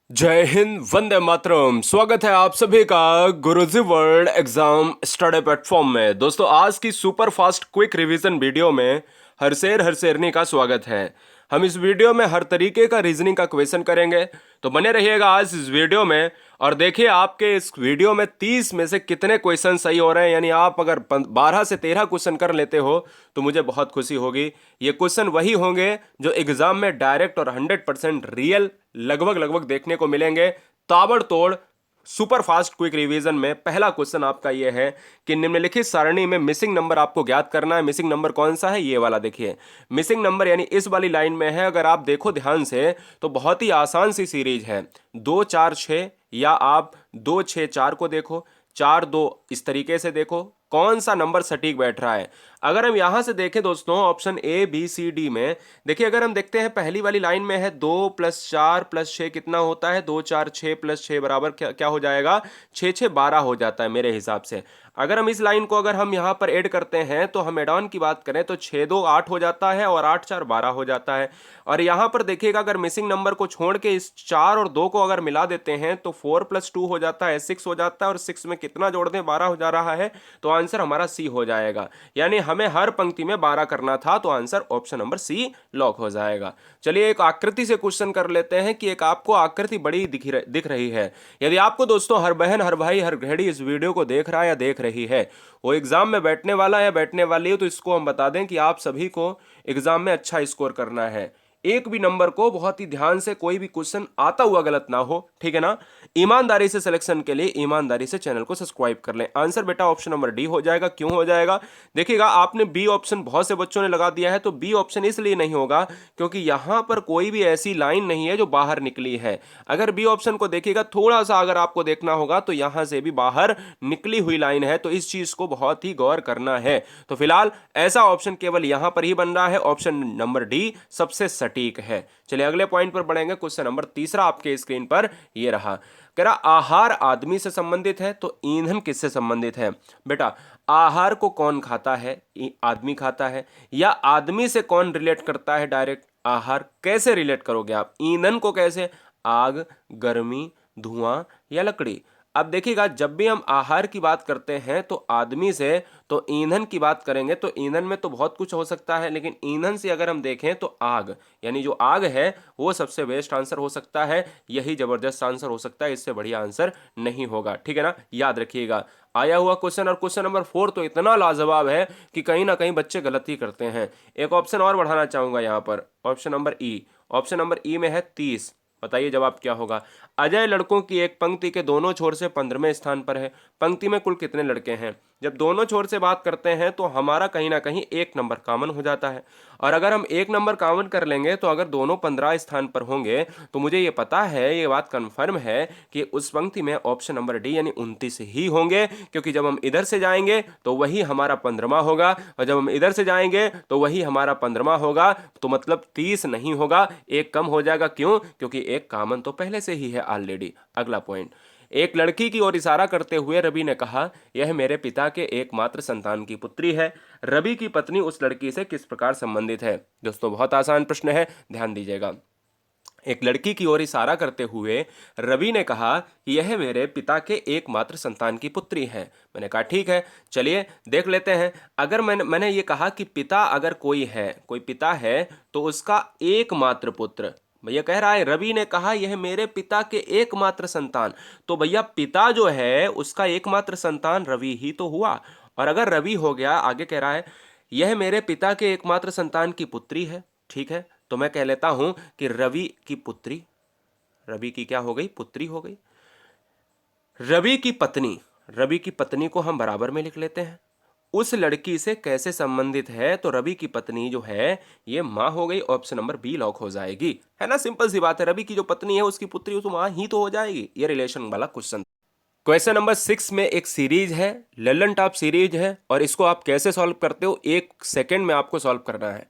जय हिंद, वंदे मातरम। स्वागत है आप सभी का गुरुजी वर्ल्ड एग्जाम स्टडी प्लेटफॉर्म में। दोस्तों, आज की super fast quick revision video में हर शेरनी का स्वागत है। हम इस वीडियो में हर तरीके का रीजनिंग का क्वेश्चन करेंगे, तो बने रहिएगा आज इस वीडियो में और देखिए आपके इस वीडियो में 30 में से कितने क्वेश्चन सही हो रहे हैं। यानी आप अगर 12 से 13 क्वेश्चन कर लेते हो तो मुझे बहुत खुशी होगी। ये क्वेश्चन वही होंगे जो एग्जाम में डायरेक्ट और 100% रियल लगभग लगभग देखने को मिलेंगे। ताबड़तोड़ सुपर फास्ट क्विक रिवीजन में पहला क्वेश्चन आपका यह है कि निम्नलिखित सारणी में मिसिंग नंबर आपको ज्ञात करना है। मिसिंग नंबर कौन सा है? ये वाला देखिए। मिसिंग नंबर यानी इस वाली लाइन में है। अगर आप देखो ध्यान से तो बहुत ही आसान सी सीरीज है, 2 4 6, या आप 2 6 4 को देखो, 4 2, इस तरीके से देखो कौन सा नंबर सटीक बैठ रहा है। अगर हम यहां से देखें दोस्तों, option A B C D में देखिए, अगर हम देखते हैं पहली वाली लाइन में है 2 + 4 + 6 कितना होता है? 2 4 6 + 6 बराबर क्या हो जाएगा? 6 6 12 हो जाता है मेरे हिसाब से। अगर हम इस लाइन को अगर हम यहां पर ऐड करते हैं तो हम एड ऑन की बात करें तो 6 2 8 हो जाता है और 8 4 12 हो जाता है। और यहां पर देखिएगा, अगर मिसिंग नंबर को छोड़ के इस 4 और 2 को अगर मिला देते हैं तो 4 + 2 हो जाता है, 6 हो जाता है, और 6 में कितना जोड़ दें? 12 हो जा रहा है। तो आंसर हमारा सी हो जाएगा। यानी हमें हर पंक्ति में 12 करना था, तो answer option number C lock हो जाएगा। चलिए एक आकृति से क्वेश्चन कर लेते हैं कि एक आपको आकृति बड़ी दिख रही है। यदि आपको दोस्तों हर बहन हर भाई हर घड़ी इस वीडियो को देख रहा है या देख रही है, वो एग्जाम में बैठने वाला है या बैठने वाली है, तो इसको हम बता दें कि आप सभी को एग्जाम में अच्छा स्कोर करना है। एक भी नंबर को बहुत ही ध्यान से, कोई भी क्वेश्चन आता हुआ गलत ना हो, ठीक है ना। ईमानदारी से सिलेक्शन के लिए ईमानदारी से चैनल को सब्सक्राइब कर लें। आंसर बेटा ऑप्शन नंबर डी हो जाएगा। क्यों हो जाएगा? देखिएगा, आपने बी ऑप्शन बहुत से बच्चों ने लगा दिया है, तो बी ऑप्शन इसलिए नहीं होगा क्योंकि यहां पर कोई भी ऐसी लाइन नहीं है जो बाहर निकली है। अगर बी ऑप्शन को देखिएगा, थोड़ा सा अगर आपको देखना होगा तो यहां से भी बाहर निकली हुई लाइन है, तो इस चीज को बहुत ही गौर करना है। तो फिलहाल ऐसा ऑप्शन केवल यहां पर ही बन रहा है। ऑप्शन नंबर डी सबसे सटीक है। चलिए अगले पॉइंट पर बढ़ेंगे। क्वेश्चन नंबर तीसरा आपके स्क्रीन पर ये रहा। कह रहा आहार आदमी से संबंधित है, तो ईंधन किससे संबंधित है? बेटा, आहार को कौन खाता है? आदमी खाता है। या आदमी से कौन रिलेट करता है डायरेक्ट? आहार। कैसे रिलेट करोगे आप? ईंधन को कैसे? आग, गर्मी, धुआं या लकड़ी। अब देखिएगा, जब भी हम आहार की बात करते हैं तो आदमी से, तो ईंधन की बात करेंगे तो ईंधन में तो बहुत कुछ हो सकता है, लेकिन ईंधन से अगर हम देखें तो आग, यानी जो आग है वो सबसे बेस्ट आंसर हो सकता है। यही जबरदस्त आंसर हो सकता है, इससे बढ़िया आंसर नहीं होगा, ठीक है ना। याद रखिएगा आया हुआ क्वेश्चन। और क्वेश्चन नंबर 4 तो इतना लाजवाब है कि कहीं ना कहीं बच्चे गलती करते हैं। एक ऑप्शन और बढ़ाना चाहूंगा यहां पर, ऑप्शन नंबर ई। ऑप्शन नंबर ई में है 30। बताइए जवाब क्या होगा? अजय लड़कों की एक पंक्ति के दोनों छोर से 15वें स्थान पर है। पंक्ति में कुल कितने लड़के हैं? जब दोनों छोर से बात करते हैं तो हमारा कहीं ना कहीं एक नंबर कॉमन हो जाता है। और अगर हम एक नंबर कॉमन कर लेंगे तो अगर दोनों 15 स्थान पर होंगे तो मुझे ये पता है, ये बात कंफर्म है कि उस पंक्ति में ऑप्शन नंबर डी यानी 29 ही होंगे। क्योंकि जब हम इधर से जाएंगे तो वही हमारा 15वां होगा, और जब हम इधर से जाएंगे तो वही हमारा 15वां होगा। तो मतलब 30 नहीं होगा, एक कम हो जाएगा। क्यों? क्योंकि एक कॉमन तो पहले से ही है ऑलरेडी। अगला पॉइंट, एक लड़की की ओर इशारा करते हुए रवि ने कहा, यह मेरे पिता के एकमात्र संतान की पुत्री है। रवि की पत्नी उस लड़की से किस प्रकार संबंधित है? दोस्तों बहुत आसान प्रश्न है, ध्यान दीजिएगा। एक लड़की की ओर इशारा करते हुए रवि ने कहा कि यह मेरे पिता के एकमात्र संतान की पुत्री है। मैंने कहा ठीक है, चलिए देख लेते हैं। अगर मैंने ये कहा कि पिता अगर कोई है, कोई पिता है, तो उसका एकमात्र पुत्र, भैया कह रहा है, रवि ने कहा यह मेरे पिता के एकमात्र संतान, तो भैया पिता जो है उसका एकमात्र संतान रवि ही तो हुआ। और अगर रवि हो गया, आगे कह रहा है यह मेरे पिता के एकमात्र संतान की पुत्री है। ठीक है, तो मैं कह लेता हूं कि रवि की पुत्री, रवि की क्या हो गई? पुत्री हो गई। रवि की पत्नी, रवि की पत्नी को हम बराबर में लिख लेते हैं। उस लड़की से कैसे संबंधित है? तो रवि की पत्नी जो है ये मां हो गई। ऑप्शन नंबर बी लॉक हो जाएगी, है ना। सिंपल सी बात है, रवि की जो पत्नी है उसकी पुत्री उस मां ही तो हो जाएगी। ये रिलेशन वाला क्वेश्चन। क्वेश्चन नंबर 6 में एक सीरीज है, लल्लन टॉप सीरीज है, और इसको आप कैसे सॉल्व करते हो, 1 सेकेंड में आपको सॉल्व करना है।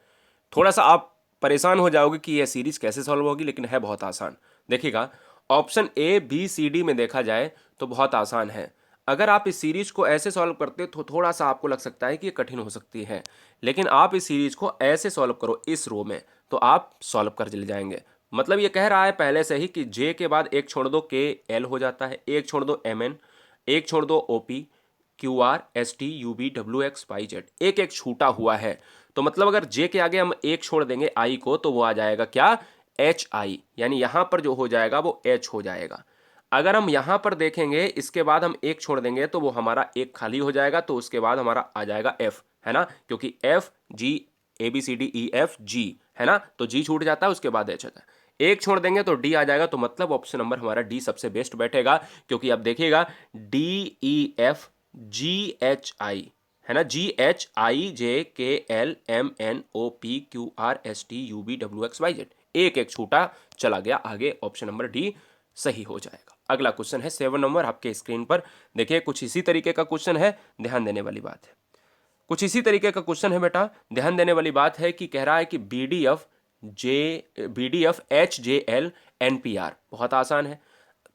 थोड़ा सा आप परेशान हो जाओगे कि यह सीरीज कैसे सॉल्व होगी, लेकिन है बहुत आसान। देखिएगा, option A B C D में देखा जाए तो बहुत आसान है। अगर आप इस सीरीज को ऐसे सॉल्व करते तो थोड़ा सा आपको लग सकता है कि ये कठिन हो सकती है, लेकिन आप इस सीरीज को ऐसे सॉल्व करो इस रो में, तो आप सॉल्व कर चले जाएंगे। मतलब ये कह रहा है पहले से ही कि जे के बाद एक छोड़ दो के एल हो जाता है, एक छोड़ दो एम एन, एक छोड़ दो O P Q R S T U V W X Y Z, एक एक छूटा हुआ है। तो मतलब अगर जे के आगे हम एक छोड़ देंगे आई को तो वो आ जाएगा क्या, एच आई, यानी यहां पर जो हो जाएगा वो एच हो जाएगा। अगर हम यहां पर देखेंगे इसके बाद हम एक छोड़ देंगे तो वो हमारा एक खाली हो जाएगा, तो उसके बाद हमारा आ जाएगा एफ, है ना, क्योंकि F G A B C D E F G है ना, तो जी छूट जाता है, उसके बाद एच आता है। एक छोड़ देंगे तो डी आ जाएगा, तो मतलब ऑप्शन नंबर हमारा डी सबसे बेस्ट बैठेगा, क्योंकि अब देखिएगा D E F G H I, है ना, G H I J K L M N O P Q R S T U V W X Y Z, एक एक छूटा चला गया आगे, ऑप्शन नंबर डी सही हो जाएगा। अगला क्वेश्चन है 7 नंबर आपके स्क्रीन पर, देखिए कुछ इसी तरीके का क्वेश्चन है, ध्यान देने वाली बात है, कुछ इसी तरीके का क्वेश्चन है बेटा, ध्यान देने वाली बात है कि कह रहा है कि B D F H J L N P R, बहुत आसान है।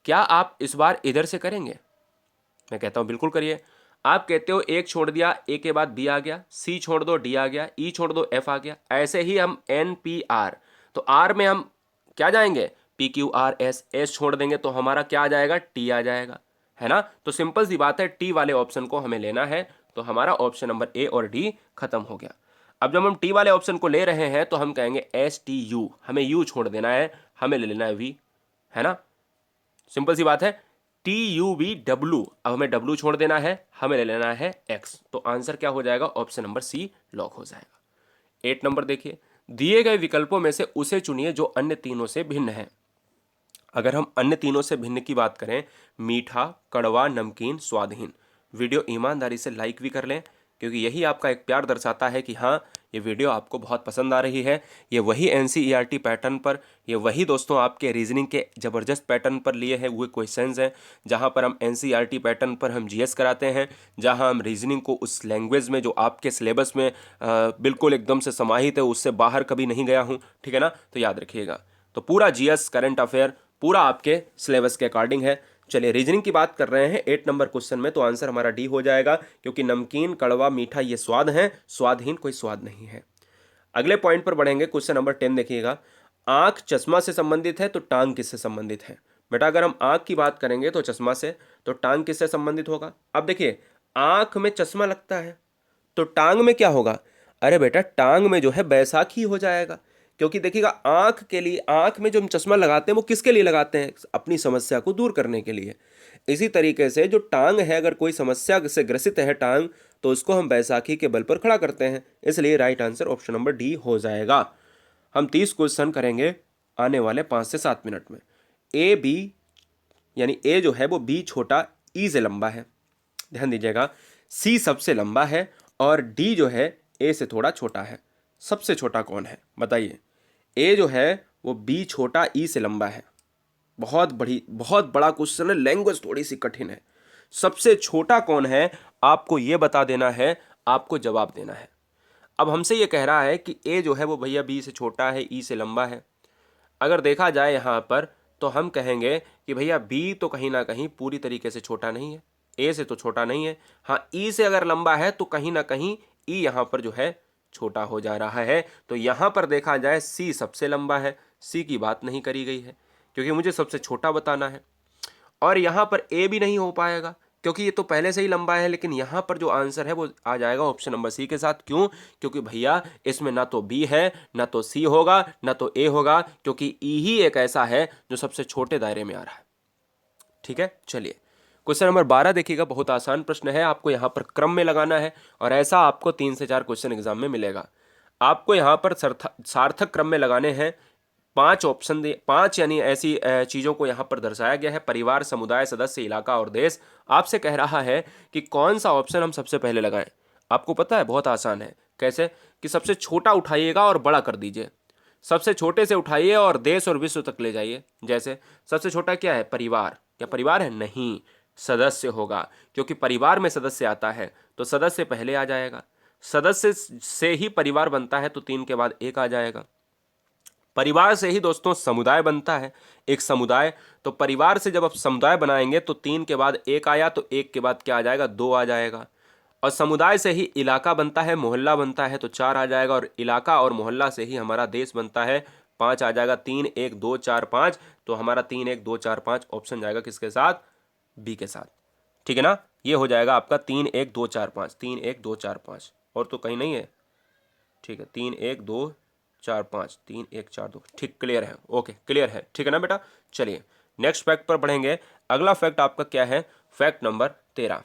क्या आप इस बार इधर से करेंगे? मैं कहता हूं बिल्कुल करिए। आप कहते हो एक छोड़ दिया, ए के बाद बी आ गया, सी छोड़ दो डी आ गया, ई छोड़ दो एफ आ गया, ऐसे ही हम एन पी आर, तो आर में हम क्या जाएंगे, P Q R S, S छोड़ देंगे तो हमारा क्या आ जाएगा, टी आ जाएगा, है ना। तो सिंपल सी बात है, टी वाले ऑप्शन को हमें लेना है, तो हमारा ऑप्शन नंबर ए और डी खत्म हो गया। अब जब हम टी वाले ऑप्शन को ले रहे हैं तो हम कहेंगे एस टी यू, हमें यू छोड़ देना है, हमें ले लेना है वी, है ना, सिंपल सी बात है। टी यू वी डब्ल्यू, अब हमें डब्ल्यू छोड़ देना है, हमें ले लेना है एक्स, तो आंसर क्या हो जाएगा, ऑप्शन नंबर सी लॉक हो जाएगा। 8 नंबर देखिए, दिए गए विकल्पों में से उसे चुनिए जो अन्य तीनों से भिन्न है। अगर हम अन्य तीनों से भिन्न की बात करें, मीठा, कड़वा, नमकीन, स्वादहीन, वीडियो ईमानदारी से लाइक भी कर लें, क्योंकि यही आपका एक प्यार दर्शाता है कि हाँ ये वीडियो आपको बहुत पसंद आ रही है। ये वही एनसीईआरटी पैटर्न पर, ये वही दोस्तों आपके रीजनिंग के ज़बरदस्त पैटर्न पर लिए हैं हुए क्वेश्चंस हैं, जहाँ पर हम एनसीईआरटी पैटर्न पर हम जीएस कराते हैं, जहाँ हम रीजनिंग को उस लैंग्वेज में जो आपके सिलेबस में बिल्कुल एकदम से समाहित है, उससे बाहर कभी नहीं गया हूँ, ठीक है ना, तो याद रखिएगा। तो पूरा जीएस करंट अफेयर पूरा आपके सिलेबस के अकॉर्डिंग है। चलिए रीजनिंग की बात कर रहे हैं 8 नंबर क्वेश्चन में, तो आंसर हमारा डी हो जाएगा, क्योंकि नमकीन, कड़वा, मीठा ये स्वाद है, स्वादहीन कोई स्वाद नहीं है। अगले पॉइंट पर बढ़ेंगे, क्वेश्चन नंबर 10 देखिएगा, आंख चश्मा से संबंधित है तो टांग किससे संबंधित है? बेटा अगर हम आंख की बात करेंगे तो चश्मा से, तो टांग किससे संबंधित होगा? अब देखिए आंख में चश्मा लगता है तो टांग में क्या होगा? अरे बेटा टांग में जो है बैसाखी हो जाएगा, क्योंकि देखिएगा आंख के लिए, आंख में जो हम चश्मा लगाते हैं वो किसके लिए लगाते हैं? अपनी समस्या को दूर करने के लिए। इसी तरीके से जो टांग है, अगर कोई समस्या से ग्रसित है टांग, तो उसको हम बैसाखी के बल पर खड़ा करते हैं, इसलिए right answer option number D हो जाएगा। हम 30 क्वेश्चन करेंगे आने वाले 5 से 7 मिनट में। ए बी, यानी ए जो है वो बी छोटा ई से लंबा है, ध्यान दीजिएगा, सी सबसे लंबा है और डी जो है ए से थोड़ा छोटा है। सबसे छोटा कौन है बताइए? ए जो है वो बी छोटा ई से लंबा है। बहुत बड़ा क्वेश्चन है, लैंग्वेज थोड़ी सी कठिन है। सबसे छोटा कौन है आपको ये बता देना है, आपको जवाब देना है। अब हमसे ये कह रहा है कि ए जो है वो भैया बी से छोटा है, ई से लंबा है। अगर देखा जाए यहाँ पर तो हम कहेंगे कि भैया बी तो कहीं ना कहीं पूरी तरीके से छोटा नहीं है, ए से तो छोटा नहीं है, हाँ ई से अगर लंबा है तो कहीं ना कहीं ई यहाँ पर जो है छोटा हो जा रहा है। तो यहाँ पर देखा जाए सी सबसे लंबा है, सी की बात नहीं करी गई है, क्योंकि मुझे सबसे छोटा बताना है। और यहाँ पर ए भी नहीं हो पाएगा, क्योंकि ये तो पहले से ही लंबा है, लेकिन यहाँ पर जो आंसर है वो आ जाएगा ऑप्शन नंबर सी के साथ। क्यों? क्योंकि भैया इसमें ना तो बी है, ना तो सी होगा, ना तो ए होगा, क्योंकि ई ही एक ऐसा है जो सबसे छोटे दायरे में आ रहा है। ठीक है, चलिए क्वेश्चन नंबर 12 देखिएगा, बहुत आसान प्रश्न है, आपको यहाँ पर क्रम में लगाना है, और ऐसा आपको 3 से 4 क्वेश्चन एग्जाम में मिलेगा। आपको यहाँ पर सार्थक क्रम में लगाने हैं। 5 ऑप्शन दे, 5 यानी ऐसी चीज़ों को यहाँ पर दर्शाया गया है, परिवार, समुदाय, सदस्य, इलाका और देश। आपसे कह रहा है कि कौन सा ऑप्शन हम सबसे पहले लगाएं। आपको पता है बहुत आसान है, कैसे कि सबसे छोटा उठाइएगा और बड़ा कर दीजिए। सबसे छोटे से उठाइए और देश और विश्व तक ले जाइए। जैसे सबसे छोटा क्या है? परिवार। क्या परिवार है? नहीं, सदस्य होगा, क्योंकि परिवार में सदस्य आता है तो सदस्य पहले आ जाएगा। सदस्य से ही परिवार बनता है तो 3 के बाद 1 आ जाएगा। परिवार से ही दोस्तों समुदाय बनता है, एक समुदाय। तो परिवार से जब आप समुदाय बनाएंगे तो 3 के बाद 1 आया, तो 1 के बाद क्या आ जाएगा? 2 आ जाएगा। और समुदाय से ही इलाका बनता है, मोहल्ला बनता है, तो 4 आ जाएगा। और इलाका और मोहल्ला से ही हमारा देश बनता है, 5 आ जाएगा, 3 1 2 4 5, तो हमारा 3 1 2 4 5 ऑप्शन जाएगा किसके साथ, बी के साथ। ठीक है ना, ये हो जाएगा आपका 3 1 2 4 5, 3 1 2 4 5, और तो कहीं नहीं है। ठीक है, 3 1 2 4 5, 3 1 4 2, ठीक, क्लियर है, ओके क्लियर है, ठीक है ना बेटा। चलिए नेक्स्ट फैक्ट पर बढ़ेंगे। अगला फैक्ट आपका क्या है, फैक्ट नंबर 13।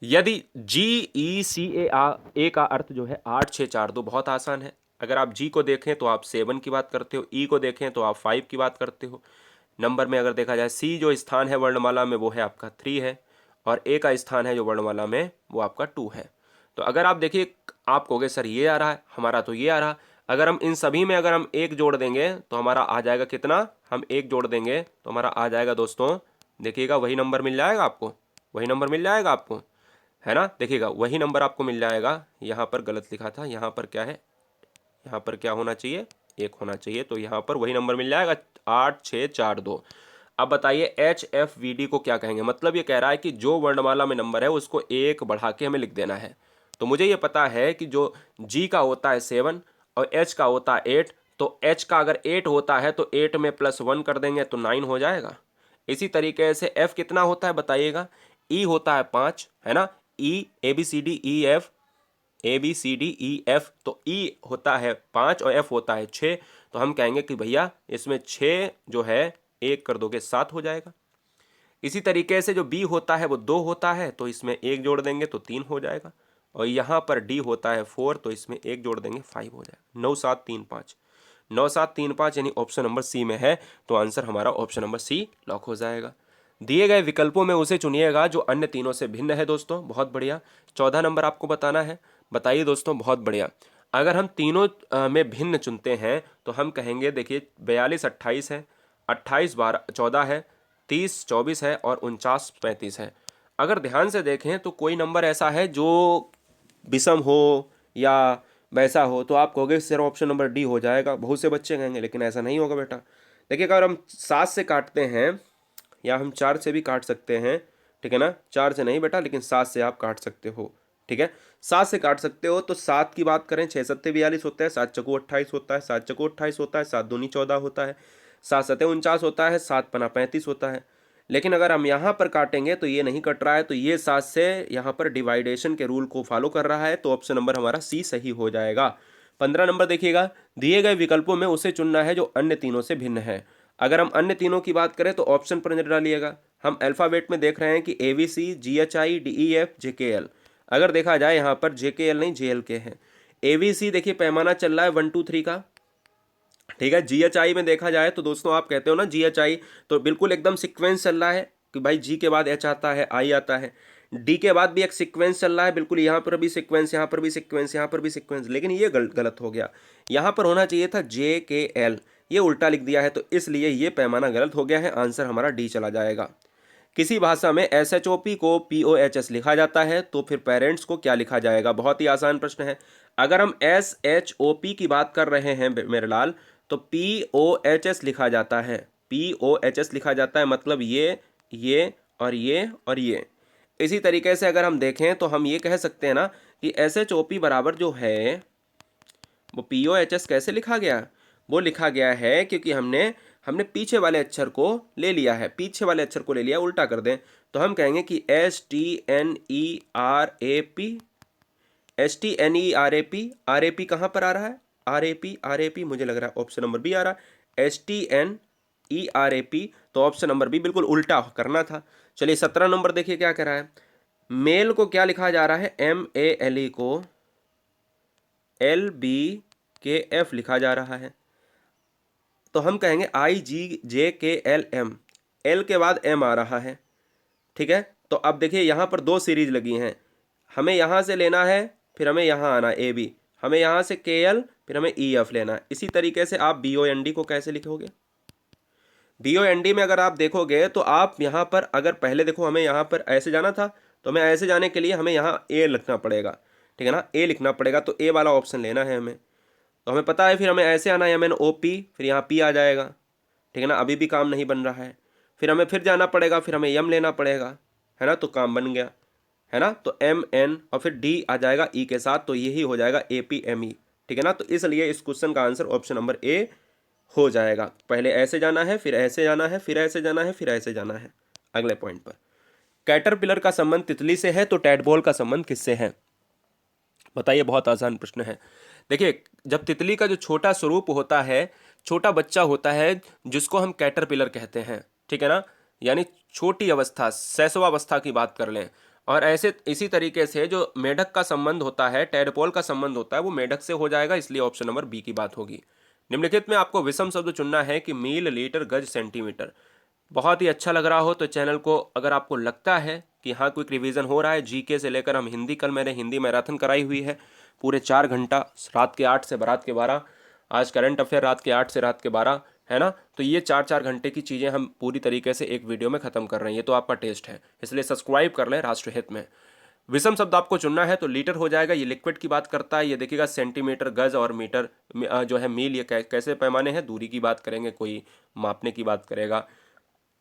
यदि GECA का अर्थ जो है 8 6 4 2, बहुत आसान है। अगर आप जी को देखें तो आप 7 की बात करते हो, ई को देखें तो आप 5 की बात करते हो। नंबर में अगर देखा जाए, सी जो स्थान है वर्णमाला में वो है आपका 3 है, और ए का स्थान है जो वर्णमाला में वो आपका 2 है। तो अगर आप देखिए, आप कहोगे सर ये आ रहा है, हमारा तो ये आ रहा। अगर हम इन सभी में अगर हम एक जोड़ देंगे तो हमारा आ जाएगा कितना, हम एक जोड़ देंगे तो हमारा आ जाएगा दोस्तों, देखिएगा वही नंबर मिल जाएगा आपको, वही नंबर मिल जाएगा आपको, है ना। देखिएगा वही नंबर आपको मिल जाएगा। यहाँ पर गलत लिखा था, यहाँ पर क्या है, यहाँ पर क्या होना चाहिए, एक होना चाहिए, तो यहाँ पर वही नंबर मिल जाएगा 8 6 4 2। अब बताइए HFVD को क्या कहेंगे, मतलब ये कह रहा है कि जो वर्णमाला में नंबर है उसको एक बढ़ा के हमें लिख देना है। तो मुझे ये पता है कि जो G का होता है 7 और H का होता है 8, तो H का अगर 8 होता है तो 8 में +1 कर देंगे तो 9 हो जाएगा। इसी तरीके से F कितना होता है बताइएगा, E होता है 5, है ना, E ABCDEF ABCDEF, तो E होता है 5 और F होता है 6, तो हम कहेंगे कि भैया इसमें 6 जो है एक कर दोगे 7 हो जाएगा। इसी तरीके से जो B होता है वो 2 होता है, तो इसमें एक जोड़ देंगे तो 3 हो जाएगा, और यहाँ पर D होता है 4, तो इसमें एक जोड़ देंगे 5 हो जाएगा। 9 7 3 5, 9 7 3 5 यानी ऑप्शन नंबर सी में है, तो आंसर हमारा ऑप्शन नंबर सी लॉक हो जाएगा। दिए गए विकल्पों में उसे चुनिएगा जो अन्य तीनों से भिन्न है दोस्तों, बहुत बढ़िया। 14 नंबर आपको बताना है, बताइए दोस्तों, बहुत बढ़िया। अगर हम तीनों में भिन्न चुनते हैं तो हम कहेंगे, देखिए 42 28 है, 28 12 14 है, 30 24 है, और 49 35 है। अगर ध्यान से देखें तो कोई नंबर ऐसा है जो विषम हो या वैसा हो, तो आप कहोगे सिर्फ ऑप्शन नंबर डी हो जाएगा, बहुत से बच्चे कहेंगे, लेकिन ऐसा नहीं होगा बेटा। देखिए अगर हम 7 से काटते हैं या हम 4 से भी काट सकते हैं, ठीक है ना, 4 से नहीं बेटा, लेकिन 7 से आप काट सकते हो, ठीक है, 7 से काट सकते हो। तो 7 की बात करें, 6 7 42 होता है, 7 चौको 28 होता है, 7 चौको 28 होता है, 7 दूनी 14 होता है, 7 7 49 होता है, 7 पना 35 होता है। लेकिन अगर हम यहाँ पर काटेंगे तो ये नहीं कट रहा है, तो ये 7 से यहाँ पर डिवाइडेशन के रूल को फॉलो कर रहा है, तो ऑप्शन नंबर हमारा सी सही हो जाएगा। 15 नंबर देखिएगा, दिए गए विकल्पों में उसे चुनना है जो अन्य तीनों से भिन्न है। अगर हम अन्य तीनों की बात करें तो ऑप्शन पर नजर डालिएगा, हम अल्फाबेट में देख रहे हैं कि ABC GHI DEF JKL। अगर देखा जाए यहाँ पर JKL नहीं JLK है। ABC देखिए पैमाना चल रहा है 1 2 3 का, ठीक है। GHI में देखा जाए तो दोस्तों आप कहते हो ना GHI, तो बिल्कुल एकदम सीक्वेंस चल रहा है कि भाई G के बाद H आता है, I आता है, D के बाद भी एक सीक्वेंस चल रहा है, बिल्कुल यहाँ पर भी सीक्वेंस, यहाँ पर भी सीक्वेंस, यहाँ पर भी सीक्वेंस, लेकिन ये गलत हो गया। यहाँ पर होना चाहिए था JKL, ये उल्टा लिख दिया है, तो इसलिए ये पैमाना गलत हो गया है, आंसर हमारा डी चला जाएगा। किसी भाषा में SHOP को POHS लिखा जाता है, तो फिर पेरेंट्स को क्या लिखा जाएगा, बहुत ही आसान प्रश्न है। अगर हम SHOP की बात कर रहे हैं मेरे लाल, तो POHS लिखा जाता है, POHS लिखा जाता है, मतलब ये और ये और ये। इसी तरीके से अगर हम देखें तो हम ये कह सकते हैं ना कि SHOP बराबर जो है वो POHS कैसे लिखा गया, वो लिखा गया है क्योंकि हमने पीछे वाले अक्षर को ले लिया है, पीछे वाले अक्षर को ले लिया, उल्टा कर दें तो हम कहेंगे कि STNERAP। RAP कहाँ पर आ रहा है, RAP मुझे लग रहा है ऑप्शन नंबर बी आ रहा है, STNERAP, तो ऑप्शन नंबर बी बिल्कुल उल्टा करना था। चलिए 17 नंबर देखिए क्या कह रहा है, मेल को क्या लिखा जा रहा है, MALE को LBKF लिखा जा रहा है, तो हम कहेंगे IGJKLM, L के बाद M आ रहा है, ठीक है। तो अब देखिए यहाँ पर दो सीरीज लगी हैं, हमें यहाँ से लेना है, फिर हमें यहाँ आना AB, हमें यहाँ से KL, फिर हमें EF लेना है। इसी तरीके से आप BOND को कैसे लिखोगे, BOND में अगर आप देखोगे तो आप यहाँ पर अगर पहले देखो, हमें यहाँ पर ऐसे जाना था, तो हमें ऐसे जाने के लिए हमें यहाँ A लिखना पड़ेगा, ठीक है ना, A लिखना पड़ेगा, तो A वाला ऑप्शन लेना है हमें। तो हमें पता है फिर हमें ऐसे आना है, मैंने OP, फिर यहाँ P आ जाएगा, ठीक है ना, अभी भी काम नहीं बन रहा है, फिर हमें फिर जाना पड़ेगा, फिर हमें M लेना पड़ेगा, है ना, तो काम बन गया, है ना, तो MN और फिर D आ जाएगा E के साथ, तो यही हो जाएगा APME, ठीक है ना। तो इसलिए इस क्वेश्चन का आंसर ऑप्शन नंबर A हो जाएगा। पहले ऐसे जाना है, फिर ऐसे जाना है, फिर ऐसे जाना है, फिर ऐसे जाना है। अगले पॉइंट पर, कैटरपिलर का संबंध तितली से है तो टैडपोल का संबंध किससे है? बताइए, बहुत आसान प्रश्न है। देखिए, जब तितली का जो छोटा स्वरूप होता है, छोटा बच्चा होता है, जिसको हम कैटरपिलर कहते हैं, ठीक है ना, यानी छोटी अवस्था, शैशवावस्था की बात कर लें। और ऐसे इसी तरीके से जो मेढक का संबंध होता है, टैडपोल का संबंध होता है, वो मेढक से हो जाएगा, इसलिए ऑप्शन नंबर बी की बात होगी। निम्नलिखित में आपको विषम शब्द चुनना है कि मील, लीटर, गज, सेंटीमीटर। बहुत ही अच्छा लग रहा हो तो चैनल को, अगर आपको लगता है कि हाँ क्विक रिवीजन हो रहा है, जीके से लेकर हम हिंदी, कल मैंने हिंदी मैराथन कराई हुई है पूरे 4 घंटा, रात के 8 से रात के 12, आज करंट अफेयर रात के 8 से रात के 12, है ना। तो ये 4-4 घंटे की चीज़ें हम पूरी तरीके से एक वीडियो में ख़त्म कर रहे हैं। ये तो आपका टेस्ट है, इसलिए सब्सक्राइब कर लें राष्ट्रहित में। विषम शब्द आपको चुनना है तो लीटर हो जाएगा, ये लिक्विड की बात करता है। ये देखिएगा सेंटीमीटर, गज और मीटर जो है मील, ये कैसे पैमाने हैं, दूरी की बात करेंगे, कोई मापने की बात करेगा।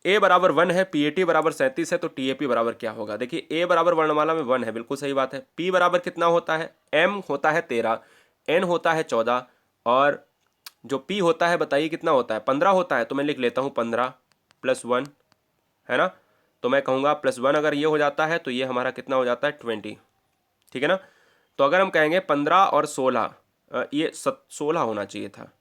ए बराबर 1 है, पीएटी बराबर 37 है, तो टीएपी बराबर क्या होगा? देखिए, ए बराबर वर्णमाला में 1 है, बिल्कुल सही बात है। पी बराबर कितना होता है? एम होता है 13, एन होता है 14, और जो पी होता है बताइए कितना होता है? 15 होता है। तो मैं लिख लेता हूँ 15 + 1, है ना। तो मैं कहूँगा +1 अगर ये हो जाता है तो ये हमारा कितना हो जाता है? 20, ठीक है ना। तो अगर हम कहेंगे 15 और 16, ये 16 होना चाहिए था,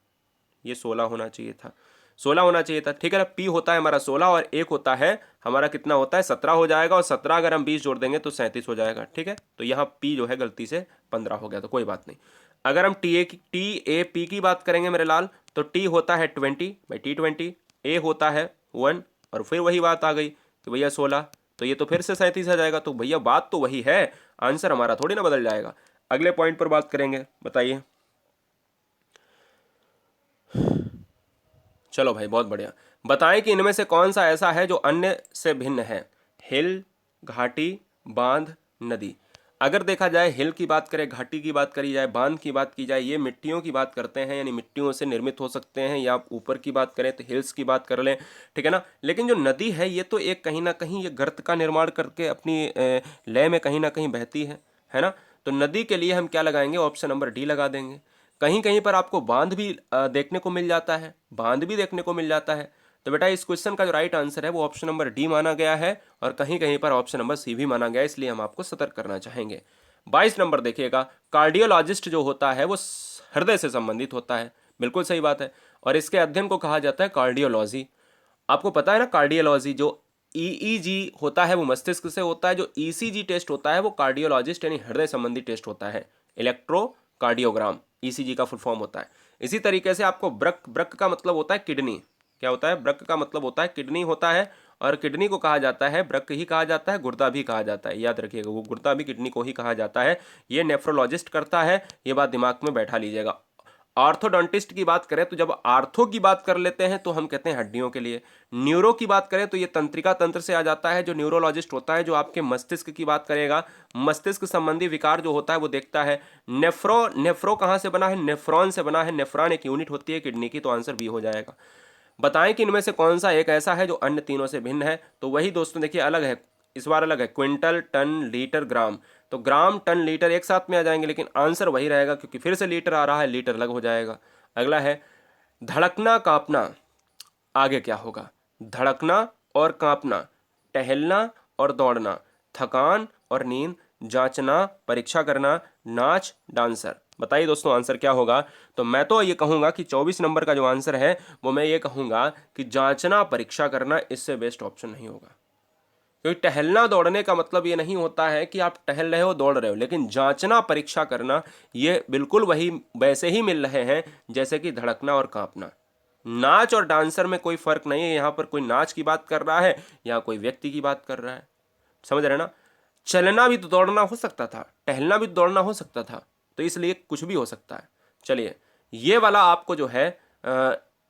ये 16 होना चाहिए था, 16 होना चाहिए था, ठीक है ना। पी होता है हमारा 16 और एक होता है हमारा कितना होता है? 17 हो जाएगा, और 17 अगर हम 20 जोड़ देंगे तो 37 हो जाएगा, ठीक है। तो यहाँ पी जो है गलती से 15 हो गया, तो कोई बात नहीं। अगर हम टी ए पी की बात करेंगे मेरे लाल, तो टी होता है 20/T20, ए होता है 1, और फिर वही बात आ गई कि भैया 16, तो ये तो फिर से 37 आ जाएगा। तो भैया बात तो वही है, आंसर हमारा थोड़ी ना बदल जाएगा। अगले पॉइंट पर बात करेंगे, बताइए। चलो भाई, बहुत बढ़िया। बताएं कि इनमें से कौन सा ऐसा है जो अन्य से भिन्न है? हिल, घाटी, बांध, नदी। अगर देखा जाए, हिल की बात करें, घाटी की बात करी जाए, बांध की बात की जाए, ये मिट्टियों की बात करते हैं, यानी मिट्टियों से निर्मित हो सकते हैं, या आप ऊपर की बात करें तो हिल्स की बात कर लें, ठीक है ना। लेकिन जो नदी है, ये तो एक कहीं ना कहीं ये गर्त का निर्माण करके अपनी लय में कहीं ना कहीं बहती है ना। तो नदी के लिए हम क्या लगाएंगे? ऑप्शन नंबर डी लगा देंगे। कहीं कहीं पर आपको बांध भी देखने को मिल जाता है, बांध भी देखने को मिल जाता है। तो बेटा, इस क्वेश्चन का जो राइट आंसर है वो ऑप्शन नंबर डी माना गया है, और कहीं कहीं पर ऑप्शन नंबर सी भी माना गया है, इसलिए हम आपको सतर्क करना चाहेंगे। 22 नंबर देखिएगा, कार्डियोलॉजिस्ट जो होता है वो हृदय से संबंधित होता है, बिल्कुल सही बात है, और इसके अध्ययन को कहा जाता है कार्डियोलॉजी। आपको पता है ना, कार्डियोलॉजी जो ईईजी होता है वो मस्तिष्क से होता है, जो ईसीजी टेस्ट होता है वो कार्डियोलॉजिस्ट यानी हृदय संबंधी टेस्ट होता है, इलेक्ट्रोकार्डियोग्राम, ईसीजी का फुल फॉर्म होता है। इसी तरीके से आपको ब्रक, ब्रक का मतलब होता है किडनी। क्या होता है? ब्रक का मतलब होता है किडनी होता है, और किडनी को कहा जाता है, ब्रक ही कहा जाता है, गुर्दा भी कहा जाता है, याद रखिएगा, वो गुर्दा भी किडनी को ही कहा जाता है। ये नेफ्रोलॉजिस्ट करता है, ये बात दिमाग में बैठा लीजिएगा। ऑर्थोडोंटिस्ट की बात करें तो जब आर्थो की बात कर लेते हैं तो हम कहते हैं हड्डियों के लिए। न्यूरो की बात करें तो ये तंत्रिका तंत्र से आ जाता है, जो न्यूरोलॉजिस्ट होता है जो आपके मस्तिष्क की बात करेगा, मस्तिष्क संबंधी विकार जो होता है वो देखता है। नेफ्रो, नेफ्रो कहाँ से बना है? नेफ्रॉन से बना है, नेफ्रॉन एक यूनिट होती है किडनी की, तो आंसर बी हो जाएगा। बताएं कि इनमें से कौन सा एक ऐसा है जो अन्य तीनों से भिन्न है? तो वही दोस्तों देखिए अलग है, इस बार अलग है, क्विंटल, टन, लीटर, ग्राम। तो ग्राम, टन, लीटर एक साथ में आ जाएंगे, लेकिन आंसर वही रहेगा, क्योंकि फिर से लीटर आ रहा है, लीटर अलग हो जाएगा। अगला है धड़कना, कांपना। आगे क्या होगा? धड़कना और कांपना, टहलना और दौड़ना, थकान और नींद, जांचना, परीक्षा करना, नाच, डांसर। बताइए दोस्तों, आंसर क्या होगा? तो मैं तो ये कहूंगा कि 24 नंबर का जो आंसर है वो मैं ये कहूंगा कि जांचना, परीक्षा करना, इससे बेस्ट ऑप्शन नहीं होगा। क्योंकि टहलना दौड़ने का मतलब ये नहीं होता है कि आप टहल रहे हो, दौड़ रहे हो, लेकिन जांचना, परीक्षा करना, ये बिल्कुल वही वैसे ही मिल रहे हैं जैसे कि धड़कना और कांपना। नाच और डांसर में कोई फर्क नहीं है, यहाँ पर कोई नाच की बात कर रहा है, यहाँ कोई व्यक्ति की बात कर रहा है, समझ रहे ना। चलना भी तो दौड़ना हो सकता था, टहलना भी तो दौड़ना हो सकता था, तो इसलिए कुछ भी हो सकता है। चलिए, ये वाला आपको जो है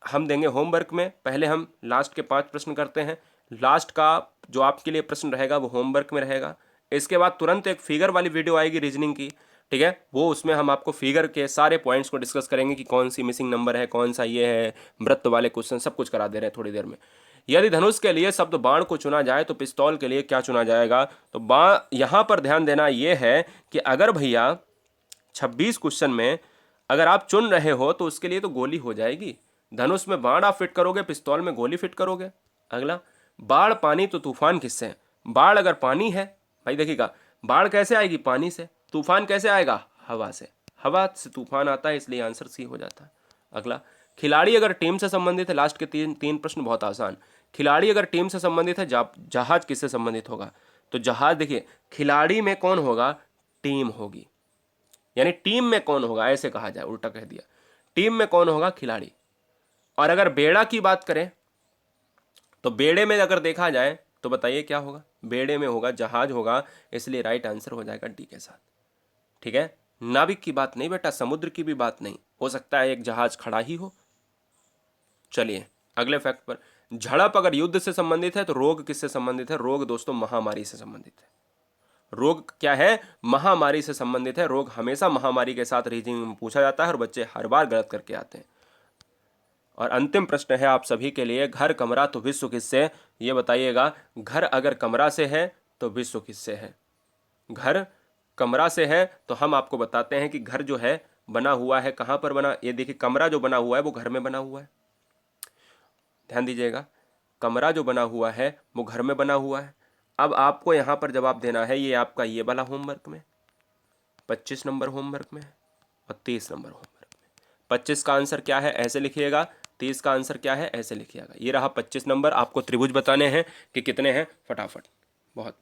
हम देंगे होमवर्क में। पहले हम लास्ट के 5 प्रश्न करते हैं, लास्ट का जो आपके लिए प्रश्न रहेगा वो होमवर्क में रहेगा। इसके बाद तुरंत एक फिगर वाली वीडियो आएगी रीजनिंग की, ठीक है, वो उसमें हम आपको फिगर के सारे पॉइंट्स को डिस्कस करेंगे कि कौन सी मिसिंग नंबर है, कौन सा ये है, वृत्त वाले क्वेश्चन सब कुछ करा दे रहे हैं थोड़ी देर में। यदि धनुष के लिए शब्द बाण को चुना जाए तो पिस्तौल के लिए क्या चुना जाएगा? तो बाण, यहाँ पर ध्यान देना ये है कि अगर भैया 26 क्वेश्चन में अगर आप चुन रहे हो तो उसके लिए तो गोली हो जाएगी, धनुष में बाण आप फिट करोगे, पिस्तौल में गोली फिट करोगे। अगला, बाढ़ पानी तो तूफान किससे है? बाढ़ अगर पानी है भाई, देखिएगा बाढ़ कैसे आएगी? पानी से। तूफान कैसे आएगा? हवा से। हवा से तूफान आता है, इसलिए आंसर सी हो जाता है। अगला, खिलाड़ी अगर टीम से संबंधित है, लास्ट के तीन तीन प्रश्न बहुत आसान। खिलाड़ी अगर टीम से संबंधित है, जहाज किससे संबंधित होगा? तो जहाज, देखिए खिलाड़ी में कौन होगा? टीम होगी, यानी टीम में कौन होगा ऐसे कहा जाए, उल्टा कह दिया। टीम में कौन होगा? खिलाड़ी। और अगर बेड़ा की बात करें तो बेड़े में अगर देखा जाए तो बताइए क्या होगा? बेड़े में होगा, जहाज होगा, इसलिए राइट आंसर हो जाएगा डी के साथ। ठीक है, नाविक की बात नहीं बेटा, समुद्र की भी बात नहीं, हो सकता है एक जहाज खड़ा ही हो। चलिए अगले फैक्ट पर, झड़प अगर युद्ध से संबंधित है तो रोग किससे संबंधित है? रोग दोस्तों महामारी से संबंधित है। रोग क्या है? महामारी से संबंधित है। रोग हमेशा महामारी के साथ रीजनिंग में पूछा जाता है और बच्चे हर बार गलत करके आते हैं। और अंतिम प्रश्न है आप सभी के लिए, घर कमरा तो विश्व किससे? ये बताइएगा, घर अगर कमरा से है तो विश्व किससे है? घर कमरा से है तो हम आपको बताते हैं कि घर जो है बना हुआ है कहाँ पर बना, ये देखिए कमरा जो बना हुआ है वो घर में बना हुआ है। ध्यान दीजिएगा, कमरा जो बना हुआ है वो घर में बना हुआ है। अब आपको यहाँ पर जवाब देना है, ये आपका ये वाला होमवर्क में 25 नंबर होमवर्क में और 30 नंबर होमवर्क में। 25 का आंसर क्या है ऐसे लिखिएगा, 30 का आंसर क्या है ऐसे लिखिएगा। ये रहा 25 नंबर, आपको त्रिभुज बताने हैं कि कितने हैं फटाफट। बहुत